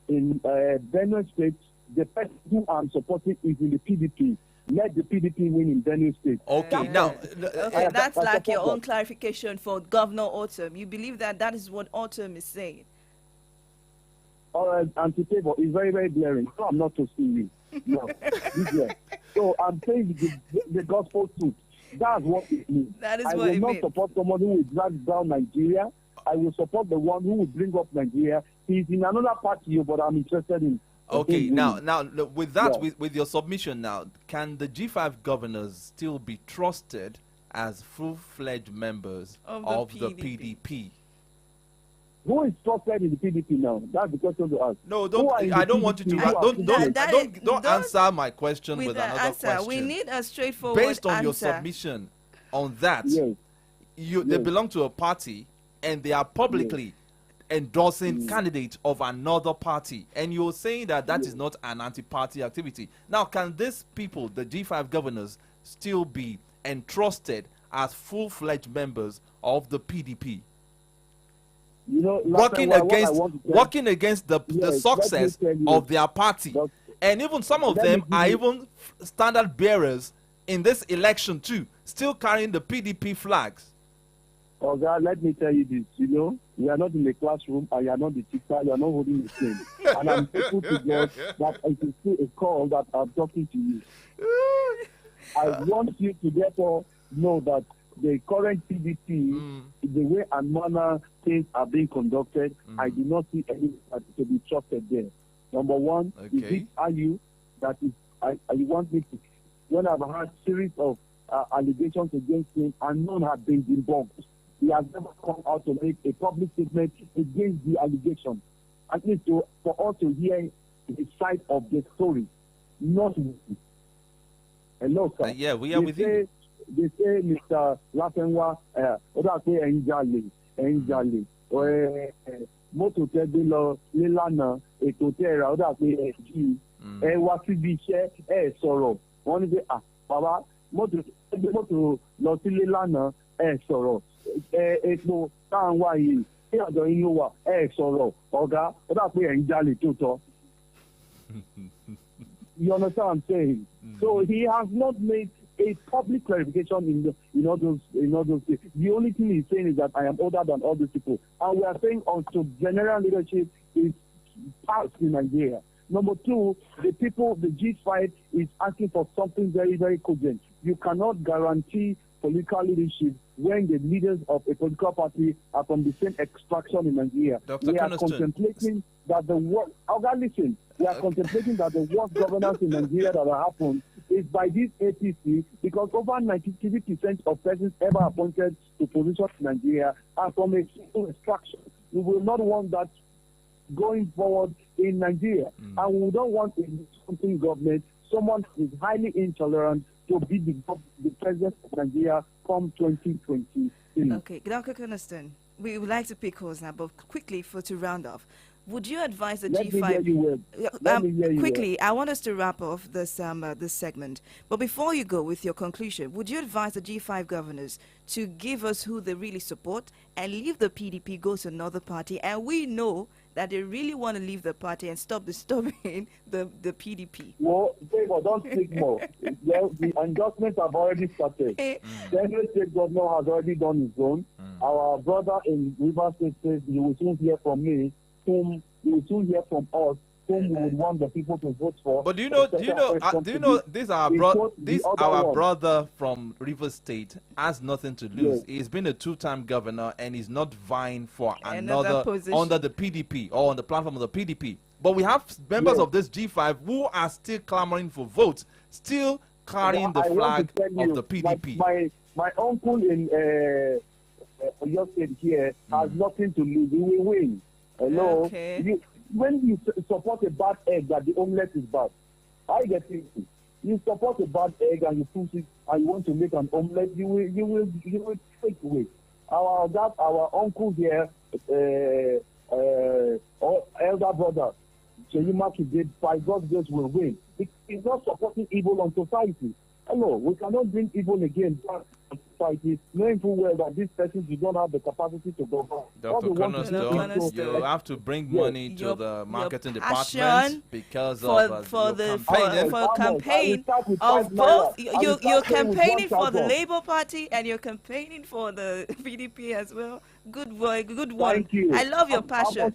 Benue State, the person who I'm supporting is in the PDP. Let the PDP win in Benue State. Okay, now... Okay, that's like your own clarification for Governor Autumn. You believe that that is what Autumn is saying? Anti-favor is very, very glaring. No, I'm not to see you. No. So I'm saying the gospel truth. That's what it means. That is I what will it not means. support someone who will drag down Nigeria. I will support the one who will bring up Nigeria. He's in another party, but I'm interested in. Okay, now look, with that, Yeah. with your submission now, can the G5 governors still be trusted as full-fledged members of the PDP? Who is trusted in the PDP now? That's the question to ask. No, don't. I don't want you to. Don't answer my question with another answer. question. We need a straightforward Based on your answer. submission on that, Yes. They belong to a party and they are publicly endorsing candidates of another party, and you're saying that is not an anti-party activity. Now, can these people, the G5 governors, still be entrusted as full-fledged members of the PDP? You know, working against the success of their party, and even some of them are even standard bearers in this election too, still carrying the PDP flags. Oh God, let me tell you this. You know, we are not in the classroom, and you are not the teacher. You are not holding the same. And I'm grateful to God that it is still a call that I'm talking to you. I want you to therefore know that the current PDP, the way and manner things are being conducted, I do not see any to be trusted there. Number one, is it you that is, you want me to, when I've had series of allegations against him and none have been debunked, he has never come out to make a public statement against the allegation. At least for us to hear the side of the story, not hello, sir. Yeah, we are with you. They say Mr. Lafenwa, Enjali, mọ́tò tẹ́ gbé lọ nílànà ètò tẹ́ ẹ̀rà ó dà pé ẹ wá síbi iṣẹ́ ẹ sọ̀rọ̀ wọ́n ní pé bàbá mọ́tò tẹ́ gbé mọ́tò lọ sílé lánàá ẹ sọ̀rọ̀ epo táwọn wá yìí ní ọ̀dọ̀ yín ló wà ẹ sọ̀rọ̀ ọ̀gá ó dà pé ẹ̀ ń jalè tó tọ́. You understand what I'm saying? So he has not made a public clarification in all those things. The only thing he's saying is that I am older than all these people. And we are saying also general leadership is passed in Nigeria. Number two, the G5 is asking for something very, very cogent. You cannot guarantee political leadership when the leaders of a political party are from the same extraction in Nigeria. We are contemplating that the worst, we are contemplating that the worst governance in Nigeria that will happen is by this APC, because over 93% of persons ever appointed to positions in Nigeria are from a single extraction. We will not want that going forward in Nigeria. And we don't want a something government, someone who is highly intolerant, to be the president of Nigeria come 2023. Okay, Dr. Kuniston, we would like to pick calls now, but quickly to round off. Would you advise the Let G5? me hear you well. Quickly, I want us to wrap off this this segment. But before you go with your conclusion, would you advise the G5 governors to give us who they really support and leave the PDP, go to another party? And we know that they really want to leave the party and stop disturbing the PDP. Well, don't speak more. The endorsements have already started. The Benue State governor has already done his own. Our brother in Rivers State says you will soon hear from me, whom you will soon hear from us, whom we would want the people to vote for. But do you know this our brother from Rivers State has nothing to lose. He's been a two-time governor and he's not vying for another under the PDP or on the platform of the PDP. But we have members of this G5 who are still clamoring for votes, still carrying the flag of the PDP. My uncle in your state here has nothing to lose. He will win. Hello. Okay. When you support a bad egg, that the omelette is bad. I get it. You support a bad egg and you push it and you want to make an omelette, you will take away. Our uncle here elder brother, Cheyimaki did, by God's grace, will win. It's not supporting evil on society. Hello, we cannot bring evil again back on society, knowing full well that these persons do not have the capacity to go back. Dr. Cornerstone, you have to bring money to the marketing department because of for campaign of both. You're campaigning for the Labour Party and you're campaigning for the PDP as well. Good work, good one. Thank you. I love your passion.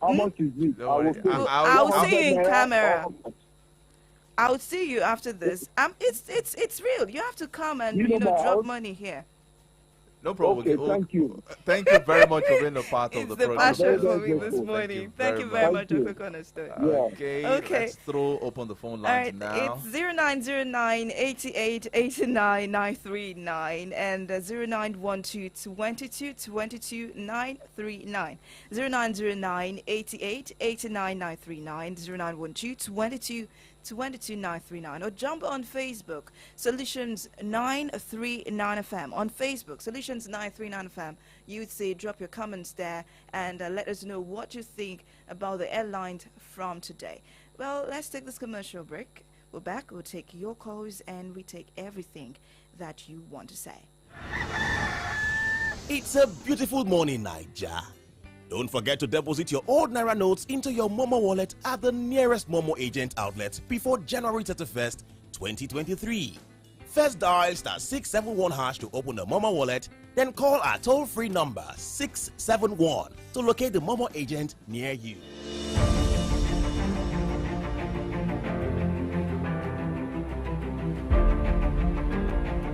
How much is it? I will see you in camera. I will see you after this. It's real. You have to come and drop money here. No problem. Okay, thank you. Thank you very much for being a part of the program. It's the passion for me this morning. Thank you very much, Dr. Cornerstone. Okay. Let's throw open the phone lines now. It's 0909 88 89 939 and 0912 22 22 939. 0909 88 89 939 0912 22 22939 or jump on Facebook Solutions 939 FM on Facebook Solutions 939 FM. You would say drop your comments there and let us know what you think about the airlines from today. Well, let's take this commercial break. We're back. We'll take your calls and we take everything that you want to say. It's a beautiful morning, Naija. Don't forget to deposit your old Naira notes into your Momo wallet at the nearest Momo agent outlet before January 31st, 2023. First dial *671# to open the Momo wallet, then call our toll-free number 671 to locate the Momo agent near you.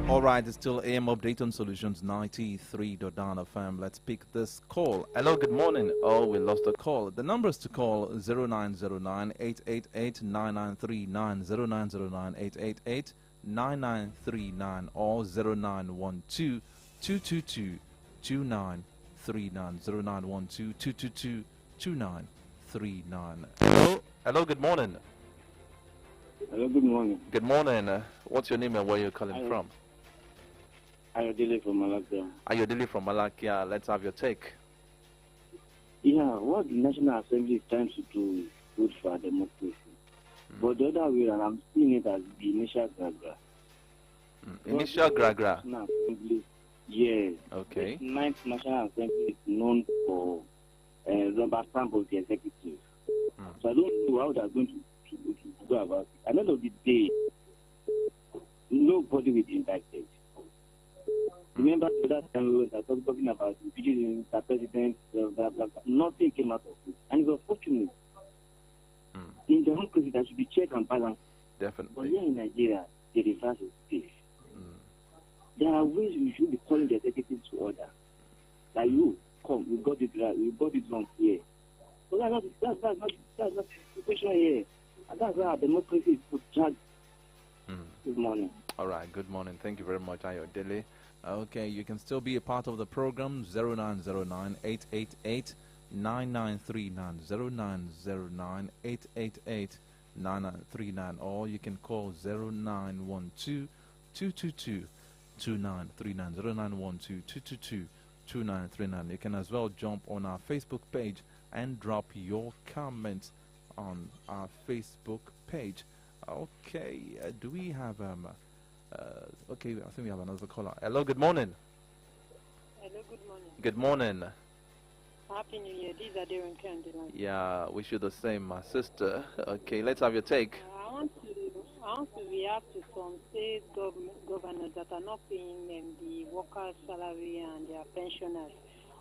All right, it's still AM update on Solutions 93.9 FM. Let's pick this call. Hello, good morning. Oh, we lost a call. The numbers to call 0909 888 9939 0909 888 9939 or 0912 222 2939 0912 222 2939. Hello, good morning. Hello, good morning. Good morning. What's your name and where you're calling from? Ayodele from Malakia. Ayodele from Malakia. Let's have your take. Yeah, what the National Assembly is trying to do is good for democracy. But the other way around, I'm seeing it as the initial gragra. Initial gragra? National Assembly, yes. Okay. The 9th National Assembly is known for rubber stamp of the executive. So I don't know how they're going to go about it. At the end of the day, nobody will be indicted. Remember that time we were talking about impeaching the president, blah, blah, blah. Nothing came out of it. And it's unfortunate. In democracy, there should be check and balance. Definitely. But here in Nigeria, the reverse is this. There are ways we should be calling the executive to order. Like you, come, we got it right, we got it wrong here. So that's not the situation here. And that's why our democracy is put charge. Good morning. All right, good morning. Thank you very much, Ayodele. Okay, you can still be a part of the program 0909 888 9939 0909 888 9939 or you can call 0912 222 2939 0912 222 2939. You can as well jump on our Facebook page and drop your comments on our Facebook page. Okay, do we have okay, I think we have another caller. Hello, good morning. Hello, good morning. Good morning. Happy New Year. These are Darren Candeline. Yeah, wish you the same, my sister. Okay, let's have your take. I want to react to some state governors that are not paying them the workers' salary and their pensioners.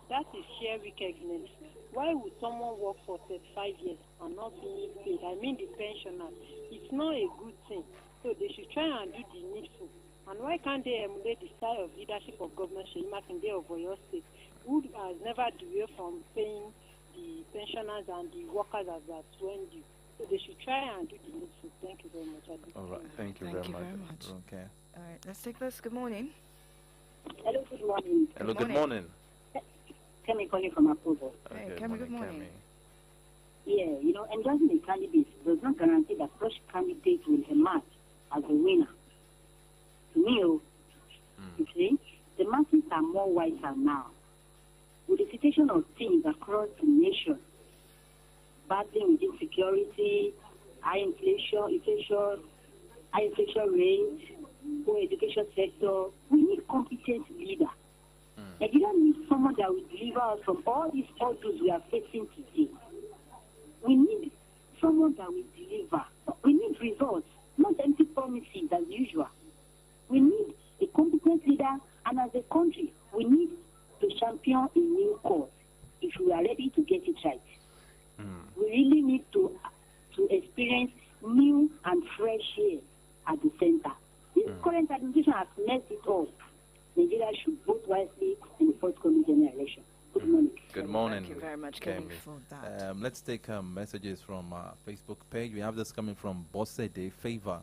That is sheer wickedness. Why would someone work for 35 years and not being paid? I mean the pensioners. It's not a good thing. So they should try and do the needful. And why can't they emulate the style of leadership of Governor Seyi Makinde of Oyo State, who has never derailed from paying the pensioners and the workers as that when due? So they should try and do the needful. Thank you very much. All right, thank you very much. Okay. All right, let's take this. Good morning. Hello, good morning. Hello, good morning. Kemi calling from Approval. Hey, Kemi, good morning. Yeah, endorsing a candidate does not guarantee that such candidate will emerge as a winner. To me, you see, the masses are more wiser now. With the situation combination of things across the nation, battling with insecurity, high inflation, high inflation rate, poor education sector. We need competent leader. Nigeria needs someone that will deliver us from all these struggles we are facing today. We need someone that will deliver. We need results, not empty promises as usual. We need a competent leader, and as a country, we need to champion a new cause if we are ready to get it right. We really need to experience new and fresh air at the center. This current administration has messed it up. Nigeria should vote wisely in the forthcoming general election. Good morning. Good morning. Thank you very much, Kenny, for that. Let's take messages from our Facebook page. We have this coming from Bossede Favor.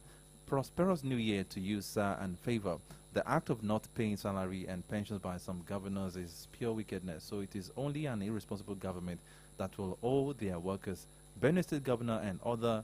Prosperous New Year to you, sir, and Favor. The act of not paying salary and pensions by some governors is pure wickedness. So it is only an irresponsible government that will owe their workers. Benue State Governor and other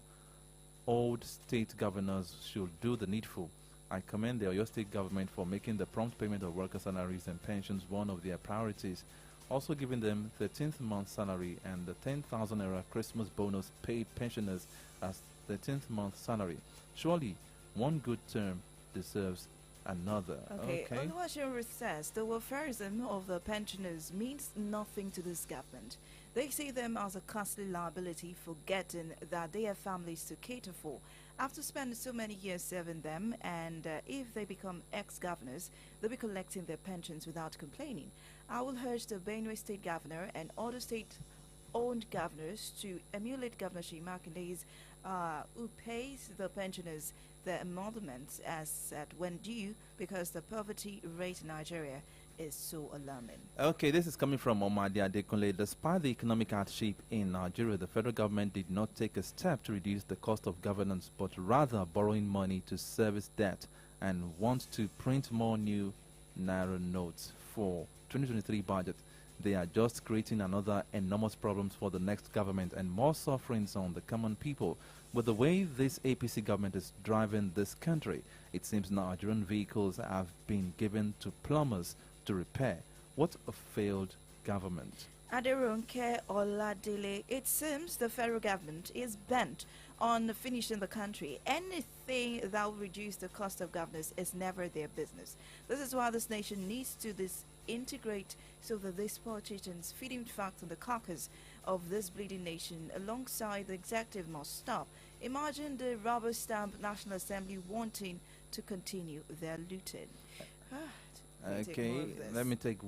old state governors should do the needful. I commend the Oyo State government for making the prompt payment of worker salaries and pensions one of their priorities. Also giving them 13th month salary and the 10,000 naira Christmas bonus paid pensioners as 13th month salary. Surely one good term deserves another. Okay. Oluwaseun says the welfareism of the pensioners means nothing to this government. They see them as a costly liability, forgetting that they have families to cater for. After spending so many years serving them, and if they become ex-governors, they'll be collecting their pensions without complaining. I will urge the Benue State Governor and other state-owned governors to emulate Governor Seyi Makinde's, who pays the pensioners their emoluments as at when due, because the poverty rate in Nigeria is so alarming. Okay, this is coming from Omadi Adekunle. Despite the economic hardship in Nigeria, the federal government did not take a step to reduce the cost of governance, but rather borrowing money to service debt and want to print more new Naira notes for 2023 budget. They are just creating another enormous problems for the next government and more sufferings on the common people. With the way this APC government is driving this country, it seems Nigerian vehicles have been given to plumbers to repair. What a failed government. Aderonke Oladile, it seems the federal government is bent on finishing the country. Anything that will reduce the cost of governance is never their business. This is why this nation needs to disintegrate so that these politicians feeding facts on the carcass of this bleeding nation alongside the executive must stop. Imagine the rubber stamp National Assembly wanting to continue their looting. Okay, let me take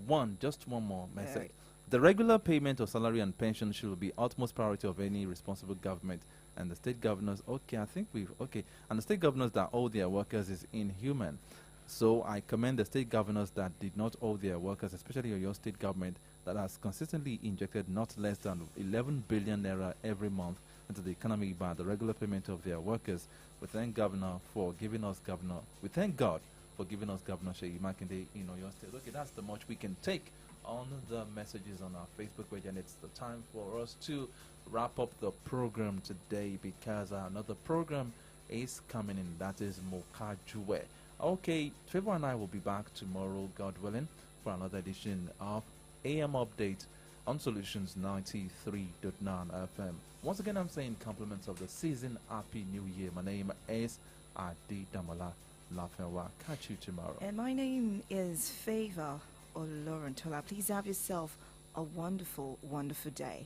just one more message. Right. The regular payment of salary and pension should be utmost priority of any responsible government. And the state governors, and the state governors that owe their workers is inhuman. So I commend the state governors that did not owe their workers, especially your state government, that has consistently injected not less than 11 billion naira every month into the economy by the regular payment of their workers. We thank Governor for giving us Governor. We thank God for giving us Governor Seyi Makinde in Oyo State. Okay, that's the much we can take on the messages on our Facebook page, and it's the time for us to wrap up the program today because another program is coming in, that is Mokajue. Okay, Trevor and I will be back tomorrow, God willing, for another edition of AM Update on Solutions 93.9 FM. Once again, I'm saying compliments of the season. Happy New Year. My name is Adi Damola Lafenwa. Catch you tomorrow. And my name is Favor Olorantola. Please have yourself a wonderful, wonderful day.